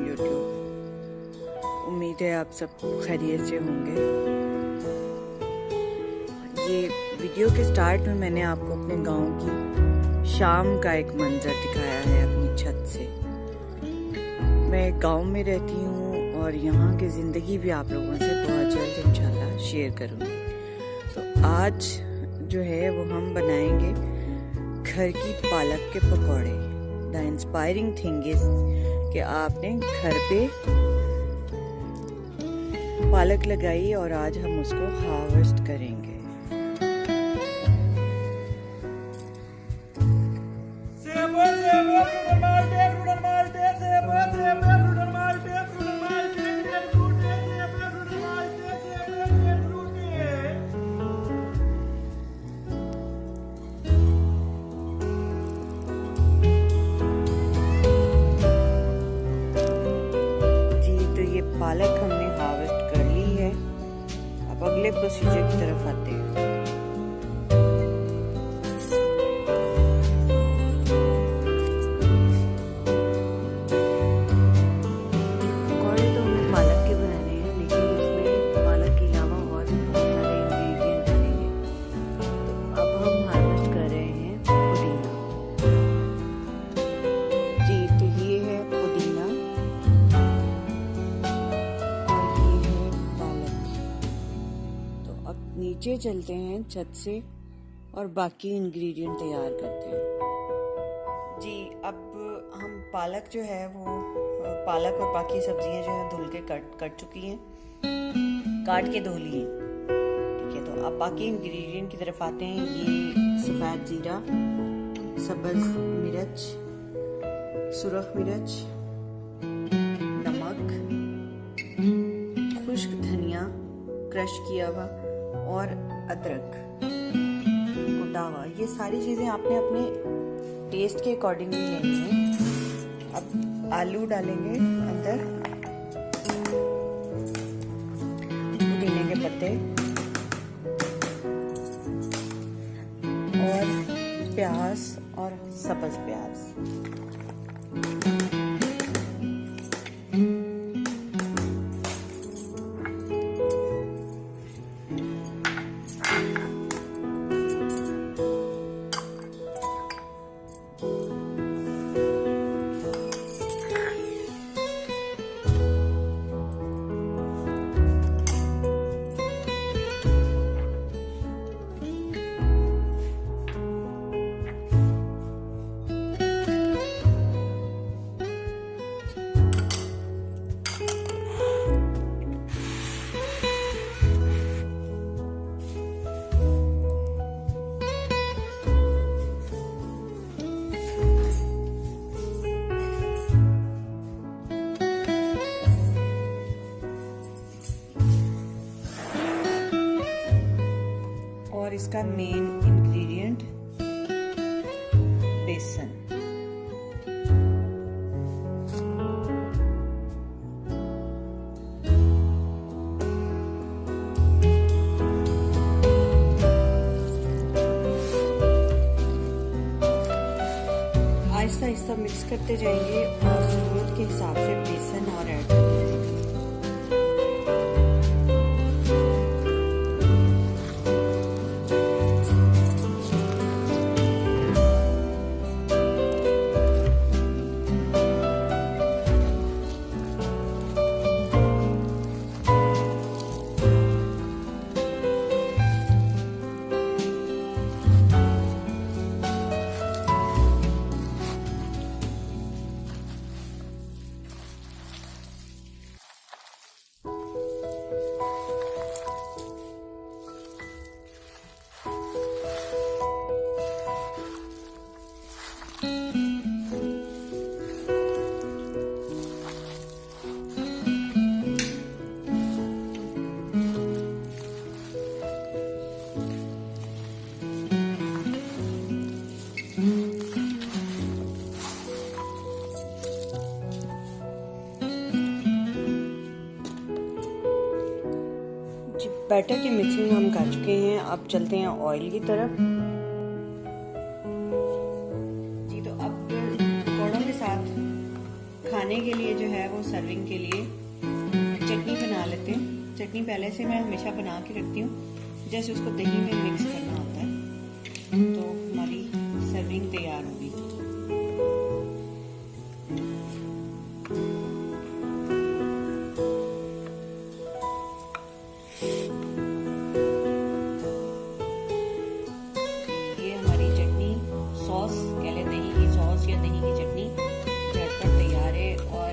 From YouTube. उम्मीद है आप सब खैरियत से होंगे। ये वीडियो के स्टार्ट में मैंने आपको अपने गांव की शाम का एक मंजर दिखाया है अपनी छत से। मैं गांव में रहती हूँ और यहाँ की ज़िंदगी भी आप लोगों से बहुत जल्द इंशाल्लाह शेयर करूँगी। तो आज जो है वो हम बनाएंगे घर की पालक के पकौड़े। द इंस्पायरिंग थिंग इज कि आपने घर पे पालक लगाई और आज हम उसको हार्वेस्ट करेंगे। पालक हमने हार्वेस्ट कर ली है। अब अगले प्रोसीजर की तरफ आते हैं। पकौड़े तो हमें पालक के बनाने हैं, लेकिन उसमें पालक के अलावा और भी बहुत सारे इंग्रेडिएंट डालेंगे। तो अब हम हार्वेस्ट कर रहे हैं पुदीना। जी तो ये है पुदीना, नीचे चलते हैं छत से और बाकी इंग्रेडिएंट तैयार करते हैं। जी अब हम पालक जो है वो पालक और बाकी सब्जियां जो है धुल के कट चुकी हैं, काट के धो ली हैं। ठीक है, तो अब बाकी इंग्रेडिएंट की तरफ आते हैं। ये सफ़ेद ज़ीरा, सब्ज़ मिर्च, सुरख मिर्च, नमक, खुश्क धनिया क्रश किया हुआ और अदरक कुटा हुआ। ये सारी चीज़ें आपने अपने टेस्ट के अकॉर्डिंगली लेनी है। अब आलू डालेंगे अंदर, पुदीने के पत्ते और प्याज और सब्ज़ प्याज। और इसका मेन इंग्रेडिएंट बेसन। आहिस्ता आहिस्ता मिक्स करते जाएंगे और ज़रूरत के हिसाब से बेसन और ऐड करते जाएंगे। बैटर की मिक्सिंग हम कर चुके हैं। अब चलते हैं ऑयल की तरफ। जी तो अब पकौड़ों के साथ खाने के लिए जो है वो सर्व सर्विंग के लिए चटनी बना लेते हैं। चटनी पहले से मैं हमेशा बना के रखती हूँ, जैसे उसको दही में मिक्स करना होता है, तो हमारी सर्विंग तैयार होगी। ये हमारी चटनी सॉस कह लें, दही की सॉस या दही की चटनी झटपट तैयार है। और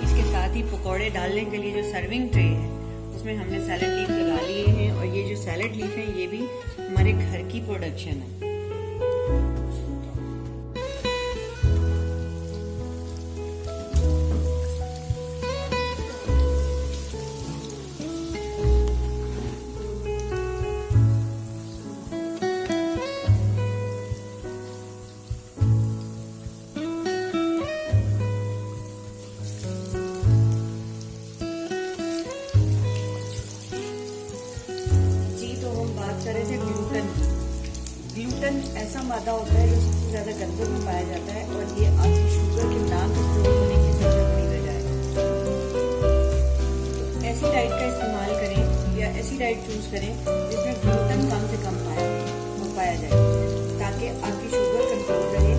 इसके साथ ही पकौड़े डालने के लिए जो सर्विंग ट्रे है उसमें हमने सैलेड लीफ लगा लिए हैं, और ये जो सैलेड लीफ है ये भी हमारे घर की प्रोडक्शन है। ग्लूटेन ऐसा मादा होता है जो सबसे ज्यादा गंदों में पाया जाता है, और ये आपकी शुगर के ना कंट्रोल होने की सबसे बड़ी वजह है। तो ऐसी डाइट का इस्तेमाल करें या ऐसी डाइट चूज करें जिसमें ग्लूटेन कम से कम पाया जाए, ताकि आपकी शुगर कंट्रोल रहे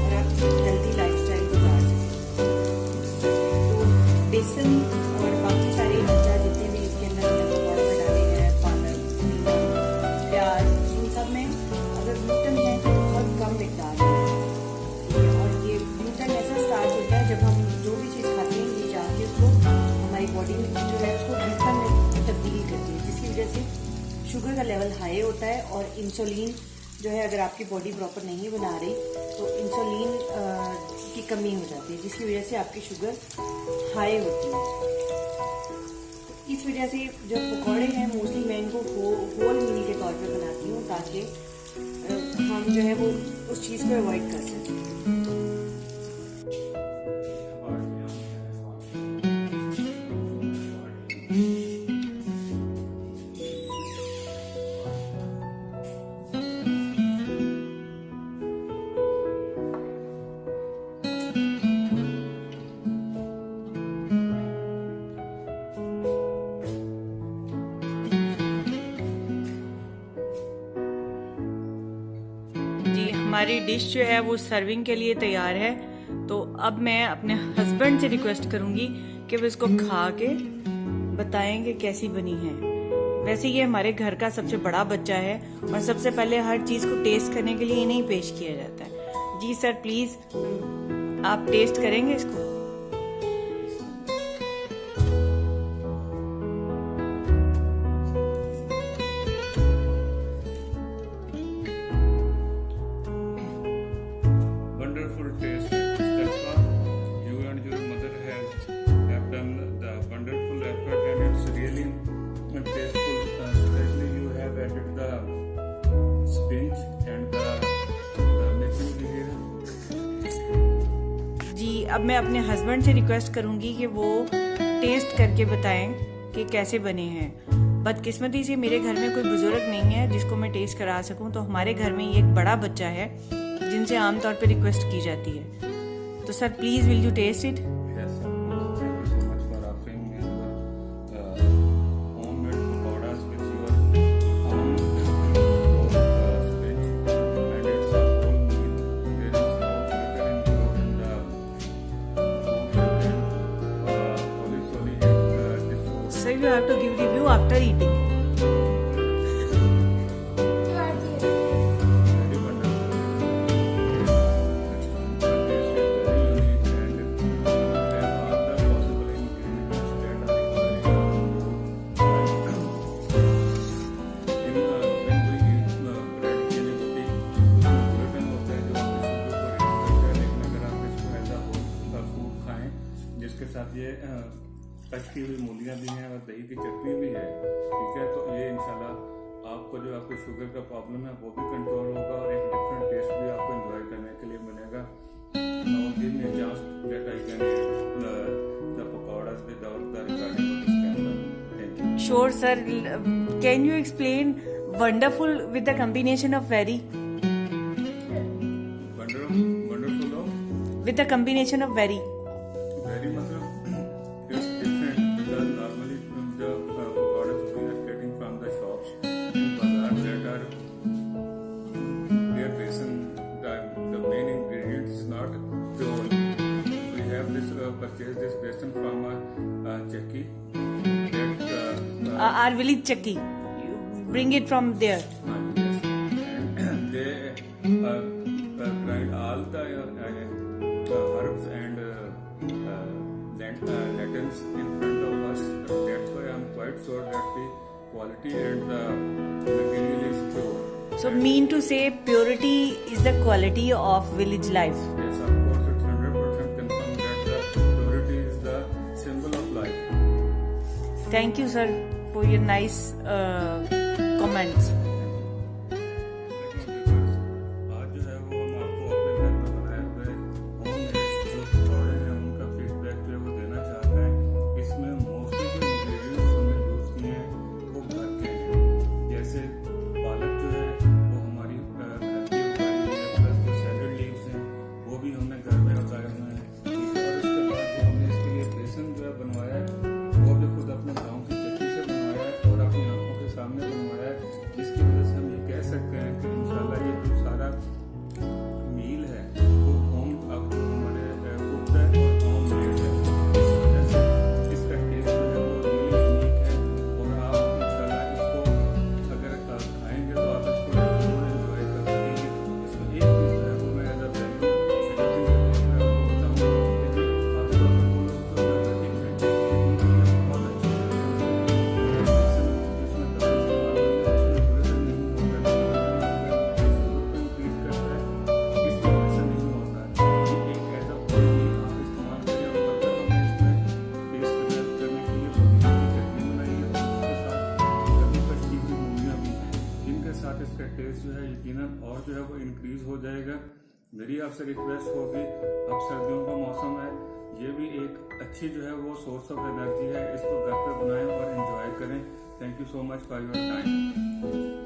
और आप हेल्दी लाइफस्टाइल गुजार सकें। तो बेसन और बाकी सारे अज्जा जितने भी इसके अंदर पकौड़े में डाले गए हैं, पालक, प्याज, इन सब में अगर ग्लूटेन है तो बहुत कम मिकदार है। और ये ग्लूटेन ऐसा स्टार्च होता है, जब हम जो भी चीज़ खाते हैं ये जाके उसको हमारी बॉडी में जो है उसको ग्लूटेन में तब्दील करती है, जिसकी वजह से शुगर का लेवल हाई होता है। और इंसुलिन जो है, अगर आपकी बॉडी प्रॉपर नहीं बना रही तो इंसुलिन की कमी हो जाती है, जिसकी वजह से आपकी शुगर हाई होती है। इस वजह से जो पकौड़े हैं मोस्टली मैं इनको होल मील के तौर पे बनाती हूँ, ताकि हम जो है वो उस चीज़ को अवॉइड कर सकें। हमारी डिश जो है वो सर्विंग के लिए तैयार है। तो अब मैं अपने हस्बैंड से रिक्वेस्ट करूंगी कि वो इसको खा के बताएंगे कैसी बनी है। वैसे ये हमारे घर का सबसे बड़ा बच्चा है और सबसे पहले हर चीज को टेस्ट करने के लिए इन्हें ही पेश किया जाता है। जी सर, प्लीज आप टेस्ट करेंगे इसको? अब मैं अपने हस्बैंड से रिक्वेस्ट करूंगी कि वो टेस्ट करके बताएं कि कैसे बने हैं। बदकिस्मती से मेरे घर में कोई बुजुर्ग नहीं है जिसको मैं टेस्ट करा सकूं, तो हमारे घर में ये एक बड़ा बच्चा है जिनसे आमतौर पे रिक्वेस्ट की जाती है। तो sir please will you test it? So you have to give review after eating. जिसके साथ ये कच की हुई मूलियाँ भी हैं और दही की चटनी भी है, ठीक है। तो ये इंशाल्लाह आपको जो आपको शुगर का प्रॉब्लम है वो भी कंट्रोल होगा और एक डिफरेंट टेस्ट भी आपको एंजॉय करने के लिए मिलेगा। Now give me a chance that I can eat the pakoras without the recording of this camera. Thank you. Sure, sir. Can you explain wonderful with the combination of very? Wonderful of? With the combination of very. Very मतलब purchased this besan from Chakki. Our village Chakki. You bring it from there. Yes. And they grind all the herbs and lentils in front of us. That's why I'm quite sure that the quality and the material is pure. So mean to say purity is the quality of village life. Yes, of course, it's 100% confirmed that the purity is the symbol of life. Thank you, sir, for your nice comments. आज जो है वो हम आपको अपने घर में बनाए हुए होममेड जो पकौड़े हैं उनका फीडबैक जो है वो देना चाहते हैं। इसमें मोस्टली जो इंग्रेडिएंट्स हमने यूज किए हैं वो घर के हैं। जैसे पालक जो है वो हमारी घर की उगाई हुई है, प्लस जो सैलेड लीव्स हैं वो भी हमने घर में उगाए हुए हैं। और उसके बाद जो हमने इसके लिए बेसन जो है बनवाया है वो भी खुद अपने गाँव की चक्की से बनवाया है और अपनी आंखों के सामने बनवाया है, जिसकी वजह से हम ये कह सकते हैं कि इंशाल्लाह ये जो सारा मील है वो होम अब जो हमारे कुक्ड है और होम मेड है। इस वजह से इसका टेस्ट जो है वो रियली यूनिक है और आप इंशाल्लाह इसको अगर खाएंगे तो आप इसको जरूर एंजॉय कर सकेंगे। इसमें एक चीज़ जो है वो मैं एज अ वैल्यू सजेशन के तौर पर आपको बताऊँगा कि खासतौर पर वो लोग जो डायबिटिक हैं उनके लिए बहुत अच्छी है। जिसमें दवा इस्तेमाल हुई है उसमें ग्लूटेन नहीं होता है, शुगर को इंक्रीज करता है, इसमें ऐसा नहीं होता है। ये एक एज अ ऑयल भी आप इस्तेमाल करें और फर्दर हमने इसमें टेस्ट करने के लिए पुदीना की चटनी बनाई है और उसके साथ कभी कश्ती की मूलियाँ भी हैं, जिनके साथ इसका टेस्ट जो है यकीनन और जो है वो इंक्रीज हो जाएगा। मेरी आपसे रिक्वेस्ट होगी, अब सर्दियों का मौसम है, ये भी एक अच्छी जो है वो सोर्स ऑफ एनर्जी है, इसको घर पे बनाएं और एंजॉय करें। Thank you so much for your time.